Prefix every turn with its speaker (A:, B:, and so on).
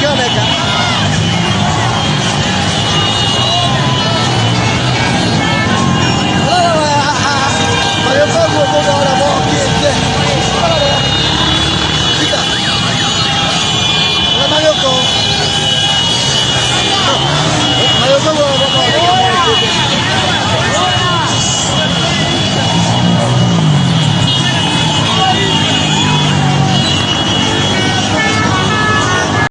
A: ¿qué onda acá? Mario Kart, ahora vos, ¿quién? Mario Kart. Mario Kart, vamos.